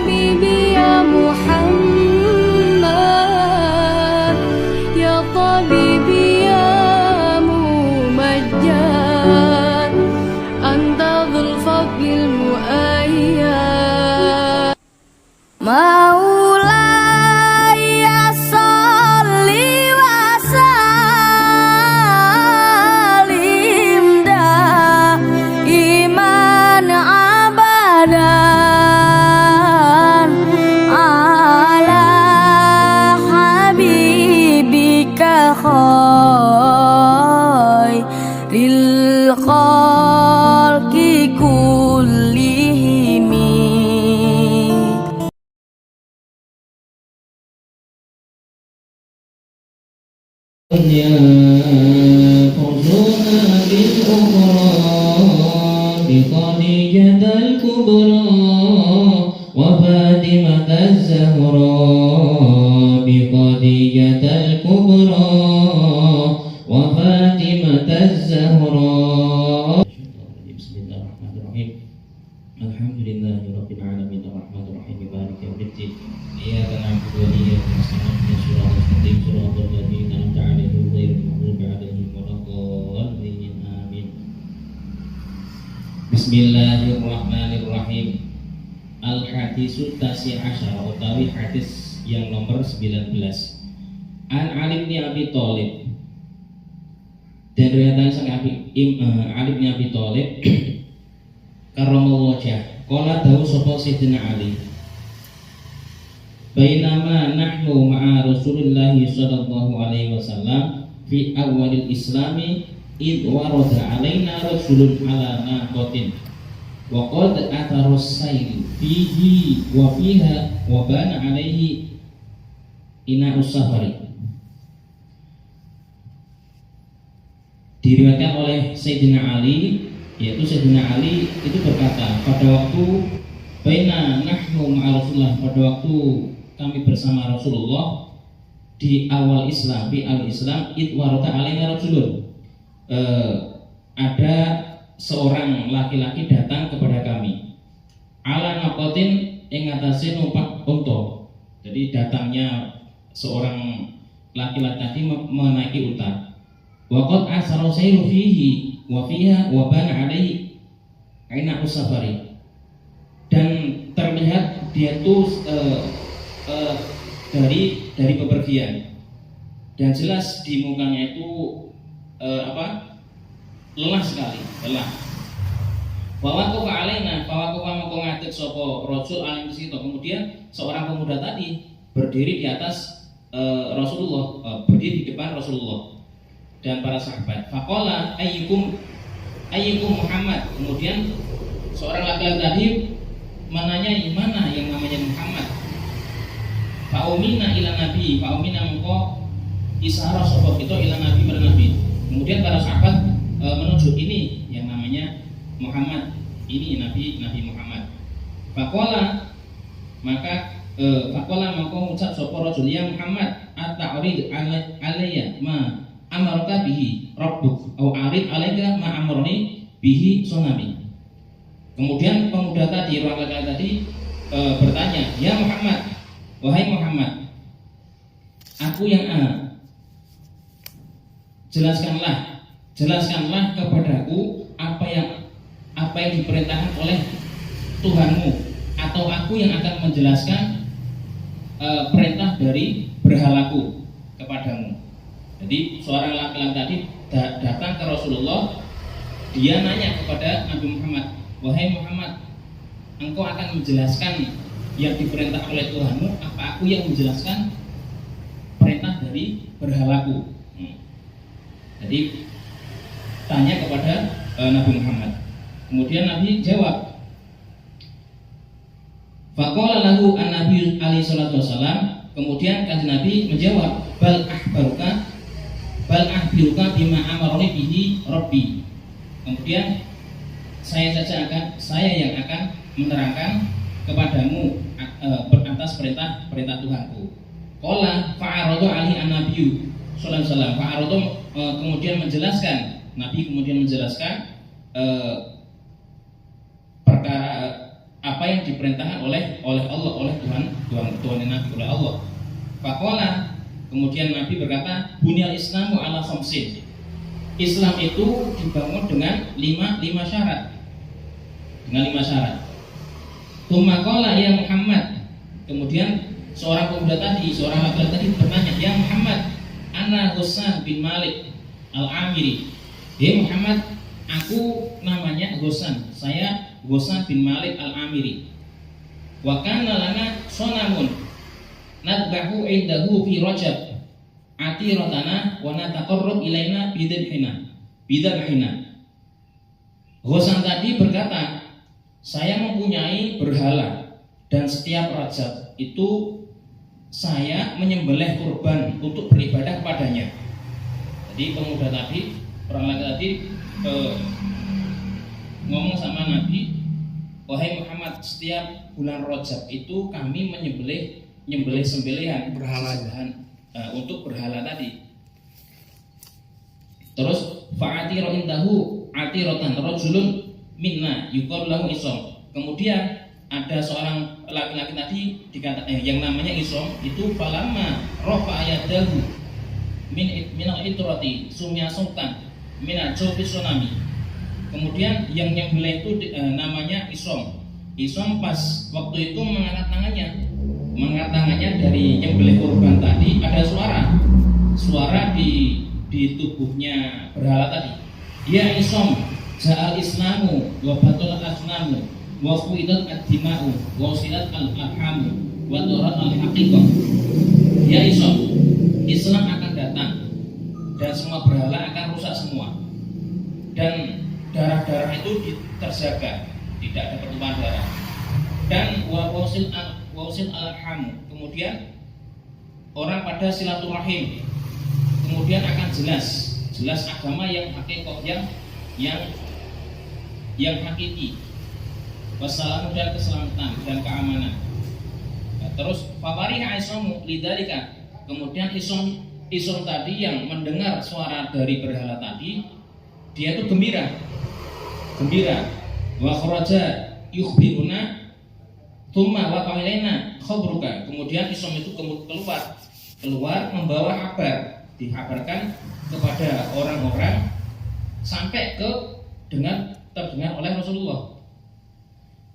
حبيبي يا محمد يا طبيبي يا ممجد أنت ذو الفضل المؤيد مولاي صل وسلم دائما أبدا على حبيبك خير الخلق كلهم يأخذها بالأخرى بخديجة الكبرى وفاطمة الزهراء بخديجة الكبرى وفاطمة الزهراء. بسم الله الرحمن الرحيم الحمد لله رب العالمين الرحمن الرحيم مالك يوم الدين إياك نعبد وإياك نستعين اهدنا الصراط المستقيم صراط الذين أنعمت عليهم غير المغضوب عليهم ولا الضالين آمين. Bismillahirrahmanirrahim. Al-hadisut tasi asyara utawi hadis yang nomor 19. An Ali bin Abi Thalib. Dan riwayatan sang Ali bin Abi Thalib karramallahu wajhah qala dawu sapa Sayyidina Ali bainama nahnu ma'a Rasulillah sallallahu alaihi wasallam fi awalil islami id warada alaina rasulun ala naqatin wa qad atarus sayl fihi wa fiha wa bana alaihi ina usafari. Diriwayatkan oleh Sayyidina Ali, yaitu Sayyidina Ali itu berkata pada waktu baina nahnu ma'a Rasulullah, pada waktu kami bersama Rasulullah di awal Islam, di awal Islam id warada alaina rasulun, ada seorang laki-laki datang kepada kami ala naqatin ing atase numpak unta. Jadi datangnya seorang laki-laki tadi menaiki unta. Wa qad asara sayru fihi wa fiha wa bana alaihi aina usafari, dan terlihat dia itu dari bepergian, dan jelas di mukanya itu lelah sekali, lelah. Wawakufa alaina, wawakufa mengko ngadeg sapa rasul alim situ. Kemudian seorang pemuda tadi berdiri di atas Rasulullah, berdiri di depan Rasulullah dan para sahabat. Faqala ayyukum Muhammad. Kemudian seorang laki-laki tadi menanyai mana yang namanya Muhammad. Fa'umina ila nabi, fa'umina mengko isyarat sapa kita ila nabi pada nabi. Kemudian para sahabat menuju ini yang namanya Muhammad, ini Nabi Muhammad. Faqala maka ngucap sapa rajul ya Muhammad at-ta'rid alayya ma amaraka bihi rabbuk au arid alayka ma amarni bihi sunami. Kemudian pemuda tadi, orang laki-laki tadi bertanya, ya Muhammad, wahai Muhammad, aku yang jelaskanlah kepadaku apa yang diperintahkan oleh Tuhanmu, atau aku yang akan menjelaskan perintah dari berhalaku kepadamu. Jadi seorang laki-laki tadi datang ke Rasulullah, dia nanya kepada Nabi Muhammad, wahai Muhammad, engkau akan menjelaskan yang diperintah oleh Tuhanmu, apa aku yang menjelaskan perintah dari berhalaku? Jadi tanya kepada Nabi Muhammad. Kemudian Nabi jawab, faqala lahu an-nabi alaihi salatu wasalam. Kemudian kanjeng Nabi menjawab, bal ahbiruka bima amaroni bihi rabbi. Kemudian saya yang akan menerangkan kepadamu atas perintah Tuhanku. Qala fa'aradu alaihi an-nabiyyu sallallahu alaihi wasallam. Fa'aradu kemudian menjelaskan, Nabi kemudian menjelaskan perkara apa yang diperintahkan oleh Allah, oleh Tuhan Nabi, oleh Allah. Faqala, kemudian Nabi berkata, bunyal Islamu ala khamsin. Islam itu dibangun dengan lima syarat. Dengan 5 syarat. Tsumma qala ya Muhammad. Kemudian seorang pemuda tadi, seorang laki-laki tadi bertanya, "Ya Muhammad, ana Ghassan bin Malik Al-Amiri." "Ya Muhammad, aku namanya Ghassan. Saya Ghassan bin Malik Al-Amiri. Wa kana lana sonamun nadbahu indahu fi Rajab atiratana wa nataqarrab ilaina bidabhina." Ghassan tadi berkata, "Saya mempunyai berhala dan setiap Rajab itu saya menyembelih kurban untuk beribadah kepadanya." Jadi pemuda tadi, orang laki tadi ngomong sama Nabi, "Wahai Muhammad, setiap bulan Rajab itu kami menyembelih sembelihan untuk berhala tadi." Terus fa'atiro indahu atiratan rajulun minna yuqalu lahu Isom. Kemudian ada seorang laki-laki tadi yang namanya Isom itu falama rafa ayadahu minal itrati sumya sultan minal jawfi tsunami. Kemudian yang nyembelih itu namanya Isom. Isom pas waktu itu mengangkat tangannya dari nyembelih kurban tadi, ada suara di tubuhnya berhala tadi. "Ya Isom, ja'al Islamu wa batul asnamu wa fuidat ad-dima'u wa usilat al-arhamu wa turat al-haqiqah." Ya Isom, Islam akan datang dan semua berhala akan rusak semua, dan darah-darah itu terjaga, tidak ada pertumpahan darah. Dan wa usil al-arhamu, kemudian orang pada silaturahim, kemudian akan jelas agama yang hakiki, yang hakiki. Wassalamu dan keselamatan dan keamanan. Nah, terus fawariha Isomu lidzalika, kemudian Isom tadi yang mendengar suara dari berhala tadi, dia itu gembira. Wa kharaja yukhbiruna tsumma wa qailaina khabruka. Kemudian Isom itu keluar membawa kabar, dihabarkan kepada orang-orang sampai terdengar oleh Rasulullah.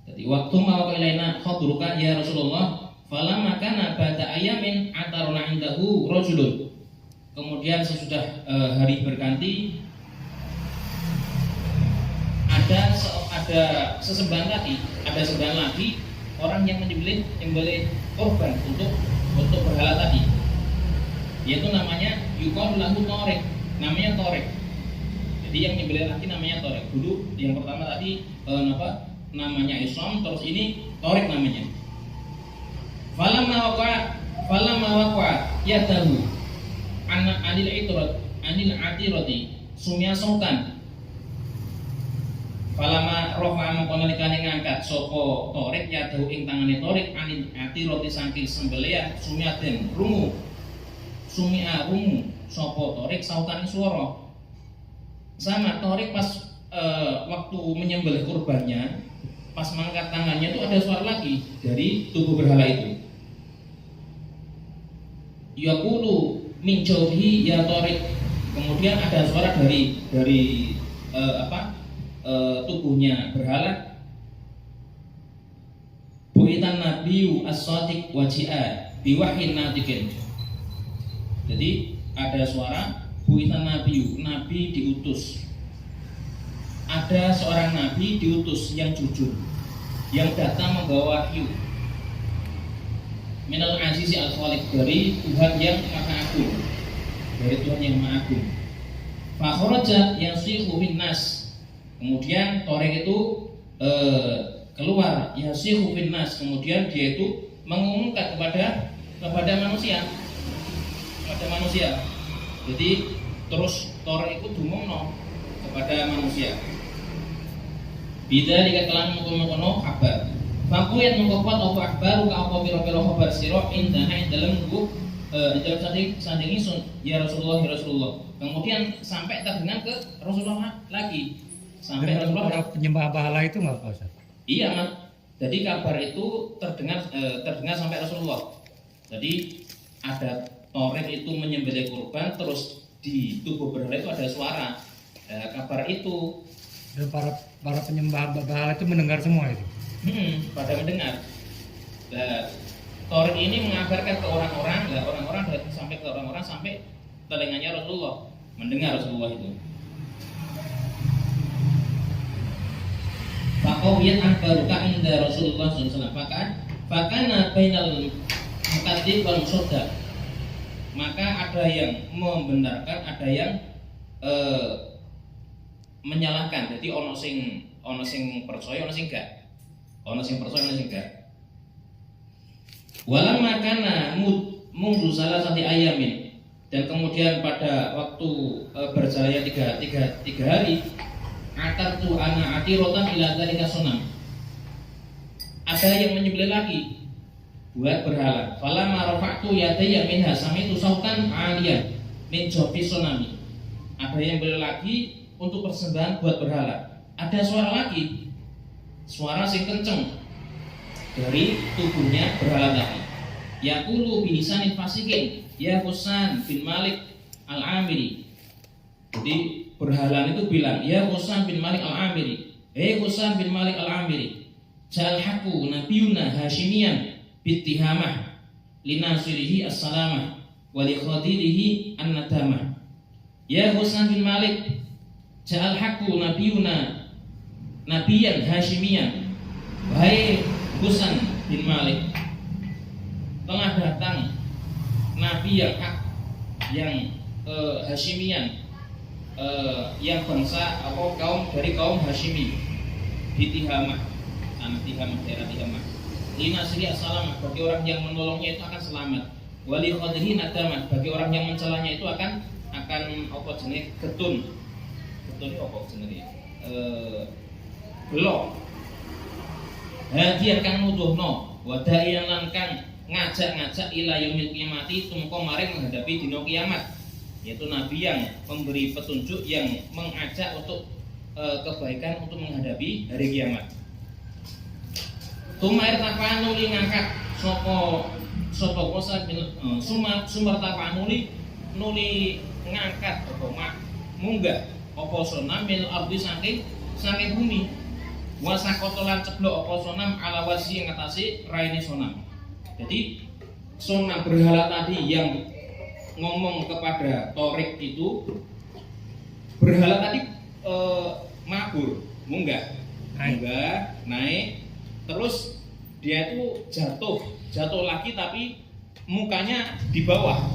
Jadi waktu ma wa qailaina khabruka ya Rasulullah, falamma kana ba'da ayamin ataruna indahu rajulun. Kemudian sesudah hari berganti, ada sesembahan lagi orang yang menyembelih korban untuk berhala tadi, yaitu namanya yuqalu lahu Torik, namanya Torik. Jadi yang menyembelih lagi namanya Torik. Dulu yang pertama tadi namanya Islam, terus ini Torik namanya. Falamma waqa yadahu anil atirati sumya sultan. Falama rofa mengkonalikane ngangkat sopo Torik yadahu ing tangane Torik anil atirati saking sembelian sumyaden rungu sopo Torik sautan suara. Sama Torik pas waktu menyembelih kurbannya, pas mengangkat tangannya itu ada suara lagi dari tubuh berhala itu. Yaqulu min jawhi ya Torik. Kemudian ada suara dari tubuhnya berhala, buitan nabiyyu as-sadiq waji'a biwahyin natiqin. Jadi ada suara buitan nabiyyu, nabi diutus. Ada seorang nabi diutus yang jujur, yang datang membawa wahyu. Minal azizi al-khaliq, dari Tuhan yang maha agung, dari Tuhan yang maha agung. Fa kharaja yasihu bin nas. Kemudian Torik itu keluar yasihu bin nas, kemudian dia itu mengumumkan kepada manusia. Jadi terus Torik itu dumongno kepada manusia. Bida dikatakan mengkono kabar. Faku yang mengkuat apa akbar, apa piro-piro kabar siro indahnya dalam buku di dalam sanding isun ya Rasulullah. Kemudian sampai terdengar ke Rasulullah lagi. Sampai Rasulullah penyembah berhala itu nggak Pak Ustaz? Iya, Mas. Jadi kabar itu terdengar sampai Rasulullah. Jadi ada Torik itu menyembelih kurban, terus di tubuh berhala itu ada suara. Kabar itu Dan para penyembah berhala itu mendengar semua itu. pada mendengar. Torik ini mengabarkan ke orang-orang, orang-orang sampai ke orang-orang sampai telinganya Rasulullah, mendengar Rasulullah itu. Faqawiyat akbaruka inda Rasulullah SAW. Fakana bainal mukadzib wal musaddaq. Maka ada yang membenarkan, ada yang menyalahkan. Jadi ono sing percaya, ono sing gak. Ono sing percaya, ono sing gak. Walamma kana mundu salah satu ayamin, dan kemudian pada waktu berjaya tiga hari, atartu ana atirotan ila dzalika sunam. Ada yang menyembelih lagi buat berhala. Falamma rafa'tu yadayya minha sami'tu sautan 'aliyan min jawfi sunami. Ada yang beli lagi untuk persembahan buat berhala. Ada suara lagi, suara sing kenceng dari tubuhnya berhala tadi. Yaqulu bi lisanin fasikin, ya Husain bin Malik al-Amiri. Jadi berhala itu bilang, ya Husain bin Malik al-Amiri, Husain bin Malik al-Amiri, jal haqqu nabiyuna Hashimiyan bittihamah linasirihi as-salamah wa li khadirihi an-nadamah. Ya Husain bin Malik, jal haqqu nabiyuna nabiyan Hashimiyan. Wahai Husain bin Malik, telah datang nabi yang hak, yang Hashimian, yang bangsa kaum dari kaum Hashimi di Tihamah, tanah Tihamah, daerah Tihamah. Linasri as-salamah, bagi orang yang menolongnya itu akan selamat. Wali khadrihi nadamah, bagi orang yang mencelanya itu akan apa jenis getun itu apa jenis belok. Hadiah kang nuduhno, wadaian lan kang ngajak ila yaumil qiyamati, tumeka maring menghadapi dina kiamat. Yaitu nabi yang memberi petunjuk, yang mengajak untuk kebaikan untuk menghadapi hari kiamat. Tumair tapanuli ngangkat sapa kosa sumber tapanuli nuli ngangkat apa munggah apa sonam mil ardi saking bumi. Wasakotolan ceblok apa sonam ala wasi yang ngatasi raine sonam. Jadi sonam berhala tadi yang ngomong kepada Torik itu, berhala tadi mabur, munggah naik, terus dia itu jatuh lagi tapi mukanya di bawah,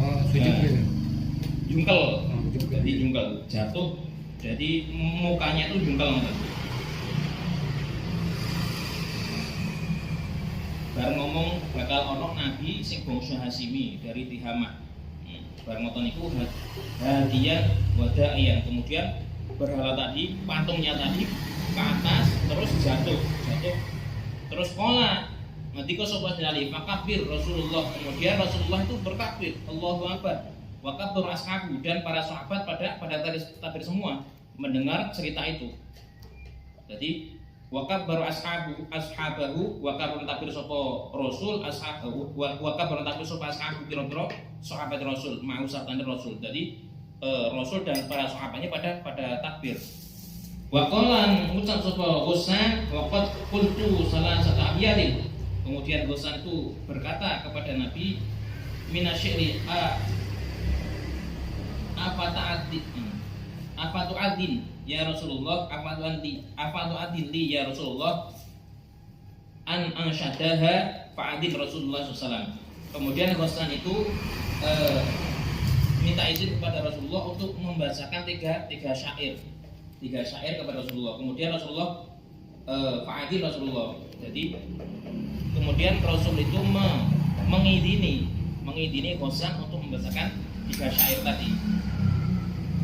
jungkel, jadi jungkel, jatuh, jadi mukanya itu jungkel. Bareng ngomong bakal ono nabi sing bangsa Hasimi dari Tihamah. Bareng ngoten niku hadiah wadaian, kemudian berhala tadi, patungnya tadi ke atas terus jatuh. Terus pola ngendika sapa dalil fakabir Rasulullah, kemudian Rasulullah itu bertakbir Allahu Akbar. Wa kabur ashabu, dan para sahabat pada takbir semua mendengar cerita itu. Jadi wakab baru ashabahu wakab takbir sopo Rasul ashabahu wakab baru takbir sopo ashabu kira-kira sahabat Rasul mau sartan Rasul. Jadi Rasul dan para sahabatnya pada takbir. Waqalan ngucap sopo Husain waqad qultu salah satu abiyadin. Kemudian Husain itu berkata kepada Nabi, minasyri apa tu'adzin ya Rasulullah, apa tu'adzin li ya Rasulullah an ansyadaha fa'adzin Rasulullah SAW. Kemudian Husain itu minta izin kepada Rasulullah untuk membacakan tiga syair kepada Rasulullah. Kemudian Rasulullah fa'adzin Rasulullah. Jadi kemudian Rasul itu mengidini Husain untuk membacakan tiga syair tadi.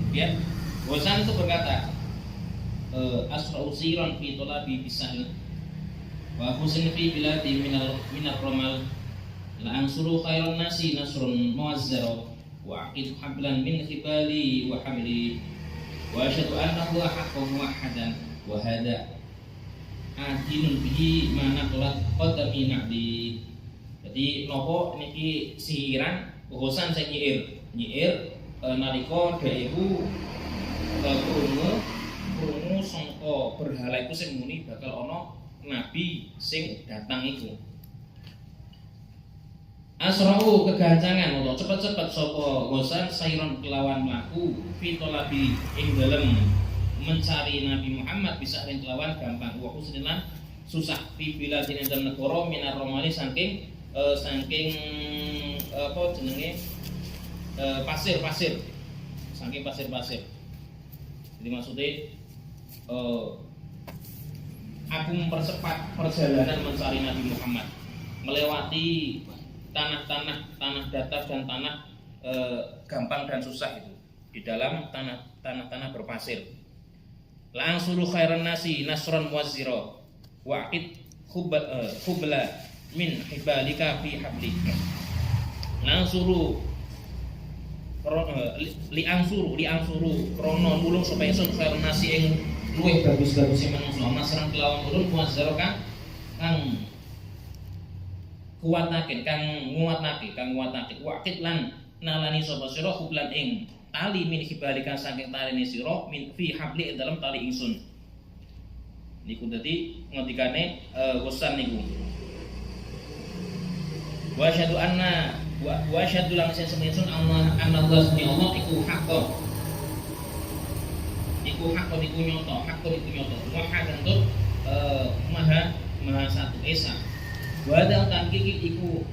Kemudian Husain itu berkata, asra'u siran fi talabi bisahl wa husin fi biladi minar ramal la ansuru khairan nasi nasrun muazzara wa aqid hablan min khibali wa hamli wa asyhadu annahu haqqun muwahhadan wa hada adinun bihi mana kolat qadami na'di. Jadi nopo niki sihiran bosan saya nyiir nalika dhek iku krungu sangka berhala iku sing muni bakal ana nabi sing datang iku. Asra'u kegancangan atau cepet-cepet sapa bosan sairon kelawan mlaku fitolabi ing dalem mencari Nabi Muhammad bisa kelawan gampang wa husnilan susah fi biladin dalam negara minar romali saking apa jenenge pasir-pasir saking pasir-pasir. Jadi maksudnya aku mempercepat perjalanan mencari Nabi Muhammad melewati tanah datar dan tanah gampang dan susah itu di dalam tanah berpasir. Langsung khairan nasi nasron muazzira wa'id khubla min hibalika fi hablik. Langsuru liangsuru krono nulung supaya sun khairan nasi ing luwih bagus-bagusé manungsa nasron kelawan ulun muazzira kang kuwatake waqit lan nalani sapa sira hublan ing tali min hibalikan saking taline sira min fi habli dalam tali ingsun niku dadi ngendikane Husain niku wa syahadu anna wa syahadu lan sing Allah sunni Allah iku haqqo niku nyoto wahadan tur maha satu esa. Wadang kiki iku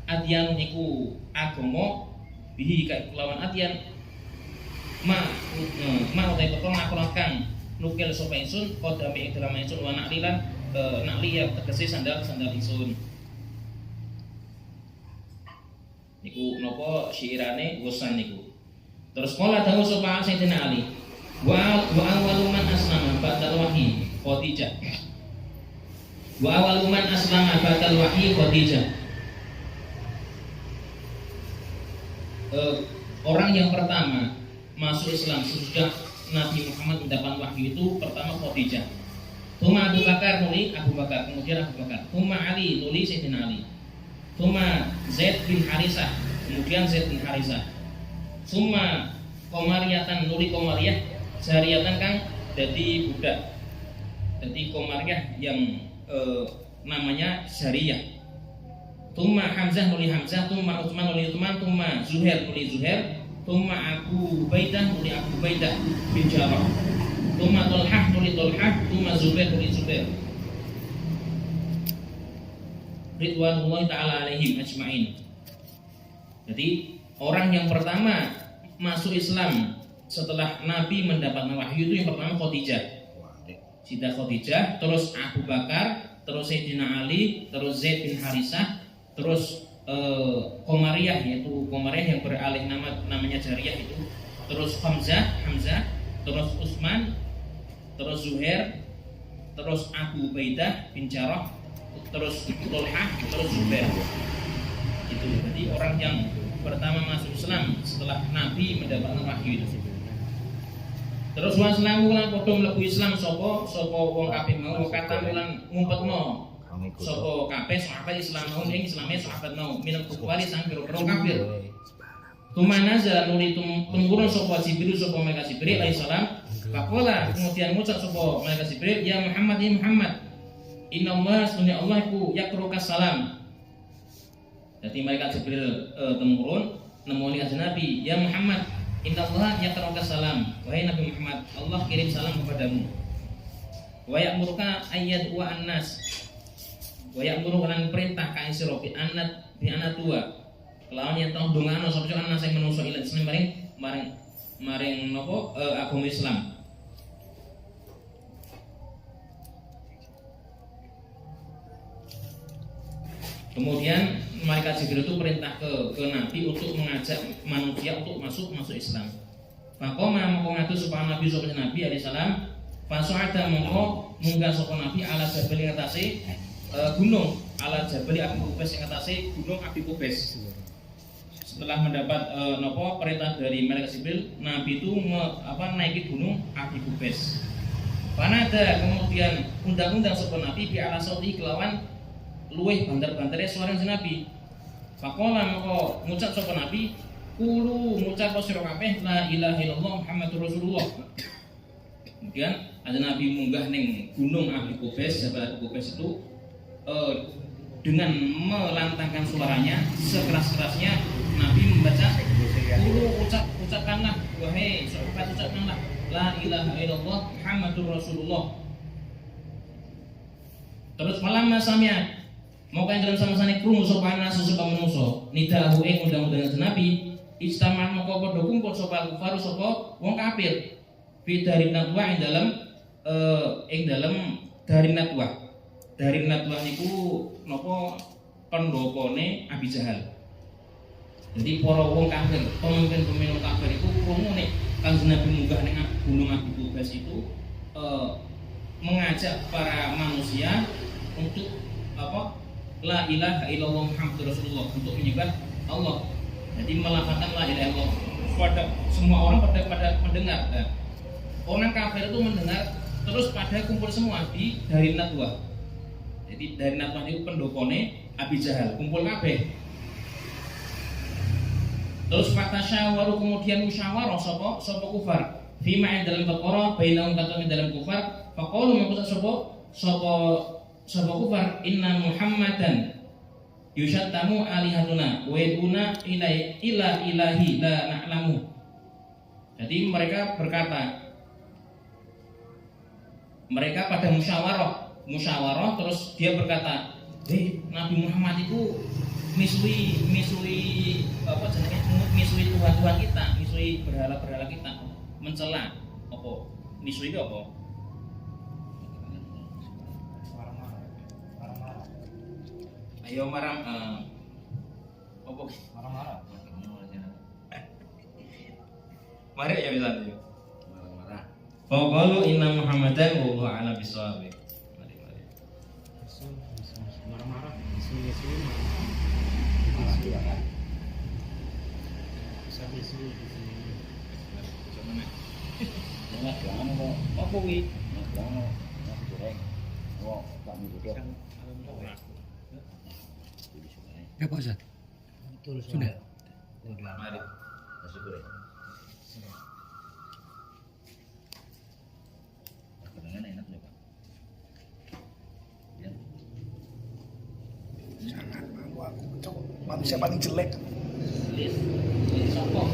adyan niku agama bihi kelawan adyan ma utai perkara ngakulakan nukil sapa ingsun kodame ing dalam ingsun wa naklilan nakliya tegese sandal ingsun niku napa syairane Husain niku. Terus kala dawuh sapa Sayyidina Ali wa awaluman aslama ba'dal wahyi Khadijah. Wa awaluman aslama ba'dal wahyi Khadijah. Orang yang pertama masuk Islam sesudah Nabi Muhammad mendapat wahyu itu pertama Khadijah. Tuma Abu Bakar nuli Abu Bakar, kemudian Abu Bakar. Tuma Ali nuli Sayyidina Ali. Tuma Zaid bin Harisah, kemudian Zaid bin Harisah. Tuma Komariyatan nuli Komariyah, Jariyatan kang dadi budak. Dadi Komariyah yang namanya Syariah. Tuma Hamzah nuli Hamzah, tuma Utsman nuli Utsman, tuma Zuhair nuli Zuhair, tuma Abu Ubaidah nuli Abu Ubaidah bin Jarrah, tuma Talhah nuli Talhah, tuma Zubair nuli Zubair. Ridwanullahi ta'ala alaihim ajma'in. Jadi orang yang pertama masuk Islam setelah Nabi mendapat wahyu itu yang pertama Khadijah. Sida Khadijah, terus Abu Bakar, terus Sayyidina Ali, terus Zaid bin Harisah, terus Komariyah, yaitu Komariyah yang beralih namanya Jariyah itu, terus Hamzah, terus Utsman, terus Zuhair, terus Abu Ubaidah bin Jarrah, terus Talhah, terus Zubair. Itu jadi orang yang pertama masuk Islam setelah Nabi mendapatkan wahyu itu. Terus waslamu lan padha mlebu Islam sapa wong kabeh mau kata lan ngumpetno sapa kabeh sahabat Islam mau ing Islame sahabat mau minal kufari sang pira-pira kafir. Tumanaza nuli tumurun sapa Jibril sapa malaikat Jibril alaihi salam. Faqala kemudian ngucap sapa malaikat Jibril ya Muhammad ya Muhammad. Innallaha sunni Allah iku yakruka salam. Jadi malaikat Jibril temurun nemoni kanjeng Nabi ya Muhammad innallaha yakruka salam. Wahai Nabi Muhammad, Allah kirim salam kepadamu. Wa ya'muruka ayyad wa annas. Wa ya'muruka lan perintah ka sira bi anat dua. Kelawan yen tong dongano sapa annas sing menungso ila Islam maring napa agama Islam. Kemudian malaikat Jibril itu perintah ke Nabi untuk mengajak manusia untuk masuk Islam. Faqoma mongko ngatus supaya Nabi sapa Nabi alaihi salam, fasu'ada mongko munggah sapa Nabi ala jabal ing atase gunung, ala jabal Abi Qubais ing atase gunung Abi Qubais. Setelah mendapat perintah dari malaikat Jibril, Nabi itu naiki gunung Abi Qubais. Panada kemudian undang-undang sapa Nabi bi ala sauti kelawan luweh banter-bantere suara Nabi. Faqala maka ngucap sapa Nabi, "Qulu ngucap sira kabeh la ilaha illallah Muhammadur Rasulullah." Kemudian ada Nabi munggah ning gunung Abi Qubais, Jabal Abi Qubais itu dengan melantangkan suaranya sekeras-kerasnya Nabi membaca, "Qulu ucapkanlah wahai sahabat ucapkanlah la ilaha illallah Muhammadur Rasulullah." Terus malam samiat mau kan dalam sama-sama krungu sapa nasu sapa manusa nidahu ing undang-undang Nabi istaman moko padha kumpul sapa kufar sapa wong kafir fi dari natwa ing dalam dari natwa. Dari natwa niku napa pendopone Abi Jahal. Jadi para wong kafir, pemimpin-pemimpin kafir itu krungu nek Kanjeng Nabi munggah ning gunung Abi Qubais itu mengajak para manusia untuk apa? La ilaha illallah Muhammadur Rasulullah, untuk menyembah Allah. Jadi melafalkan la ilaha illallah pada semua orang pada mendengar. Nah, orang kafir itu mendengar terus pada kumpul semua di dari Natwa. Jadi dari Natwa itu pendokone Abi Jahal kumpul kabeh. Terus fatasyawaru kemudian musyawarah sapa kufar. Fima ing dalam perkara bainahum katane dalam kufar, faqalu mangko sapa kufar inna Muhammadan yushattamu alihatuna wa yaduna ila ilahi la na'lamu. Jadi mereka berkata, mereka pada musyawarah terus dia berkata, Nabi Muhammad itu misui apa jenenge misui Tuhan kita, misui berhala kita, mencela apa? Misui itu apa? Ayo marah apa? Marah-marah. Mari ya bisa tuh. Marah-marah. Qalu inna Muhammadan wa huwa ala bisawab. Mari. Marah-marah. Marah. Isu. Jangan jangan kok. Apa wi? Jangan nasi goreng. Oh, tak mie Ya Pak Ustaz. Betul Sudah. Mari. Nasi goreng. Gorengan enak ya Pak. Ya. Jangan mau aku manusia paling jelek. Sapa?